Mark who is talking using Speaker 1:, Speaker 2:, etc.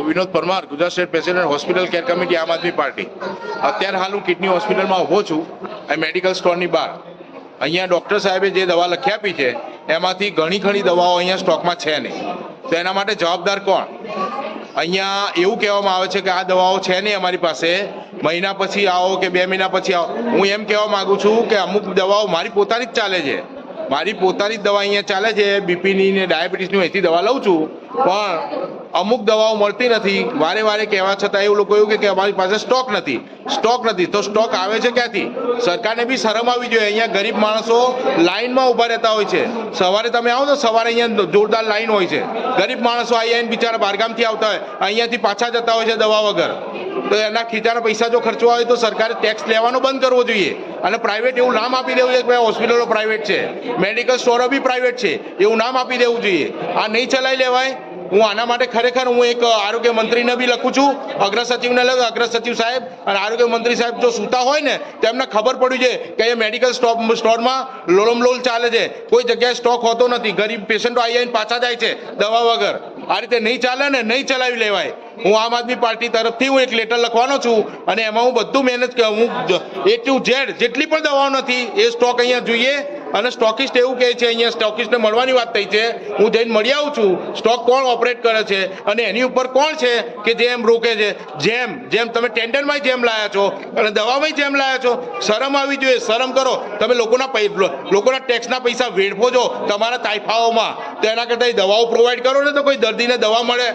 Speaker 1: Vinod Parmar, Gujarat state president hospital care committee, આમ આદમી party. અત્યારે હાલ હું કિડની હોસ્પિટલમાં ઊભો છું, અહીં મેડિકલ સ્ટોરની બહાર. અહીંયા ડૉક્ટર સાહેબે જે દવા લખી આપી છે એમાંથી ઘણી દવાઓ અહીંયા સ્ટોકમાં છે નહીં. તો એના માટે જવાબદાર કોણ? અહીંયા એવું કહેવામાં આવે છે કે આ દવાઓ છે નહીં અમારી પાસે, મહિના પછી આવો કે 2 મહિના પછી આવો. હું એમ કહેવા માગું છું કે અમુક દવાઓ મારી પોતાની જ ચાલે છે, મારી પોતાની જ દવા અહીંયા ચાલે છે, બીપીની ને ડાયાબિટીસની અહીંથી દવા લઉં છું, પણ અમુક દવાઓ મળતી નથી. વારે કહેવા છતાં એવું લોકો એવું કે અમારી પાસે સ્ટોક નથી. તો સ્ટોક આવે છે ક્યાંથી? સરકારને બી શરમ આવી જોઈએ. અહીંયા ગરીબ માણસો લાઈનમાં ઊભા રહેતા હોય છે. સવારે તમે આવો તો સવારે અહીંયા જોરદાર લાઈન હોય છે. ગરીબ માણસો આવીને બિચારા બહારગામથી આવતા હોય, અહીંયાથી પાછા જતા હોય છે દવા વગર. તો એના ખીચાના પૈસા જો ખર્ચવા હોય તો સરકારે ટેક્સ લેવાનો બંધ કરવો જોઈએ અને પ્રાઇવેટ એવું નામ આપી દેવું જોઈએ કે ભાઈ હોસ્પિટલો પ્રાઇવેટ છે, મેડિકલ સ્ટોરો બી પ્રાઇવેટ છે, એવું નામ આપી દેવું જોઈએ. આ નહીં ચલાવી લેવાય. હું આના માટે ખરેખર હું એક આરોગ્ય મંત્રીને બી લખું છું, અગ્ર સચિવને લખું. અગ્ર સચિવ સાહેબ અને આરોગ્ય મંત્રી સાહેબ જો સૂતા હોય ને તો એમને ખબર પડવી છે કે અહીંયા મેડિકલ સ્ટોરમાં લોલમલોલ ચાલે છે, કોઈ જગ્યાએ સ્ટોક હોતો નથી. ગરીબ પેશન્ટો આવીને પાછા જાય છે દવા વગર. આ રીતે નહીં ચાલે ને, નહીં ચલાવી લેવાય. હું આમ આદમી પાર્ટી તરફથી હું એક લેટર લખવાનો છું અને એમાં હું બધું મહેનત હું A to Z જેટલી પણ દવાઓ નથી એ સ્ટોક અહીંયા જોઈએ. અને સ્ટોકિસ્ટ એવું કહે છે, અહીંયા સ્ટોકિસ્ટને મળવાની વાત થઈ છે, હું જઈને મળી આવું છું. સ્ટોક કોણ ઓપરેટ કરે છે અને એની ઉપર કોણ છે કે જે એમ રોકે છે? જેમ તમે ટેન્ડરમાં જેમ લાયા છો અને દવામાં જેમ લાયા છો. શરમ આવી જોઈએ, શરમ કરો. તમે લોકોના ટેક્સના પૈસા વેડફો છો તમારા તાઇફાઓમાં, તો એના કરતાં દવાઓ પ્રોવાઈડ કરો ને તો કોઈ દર્દીને દવા મળે.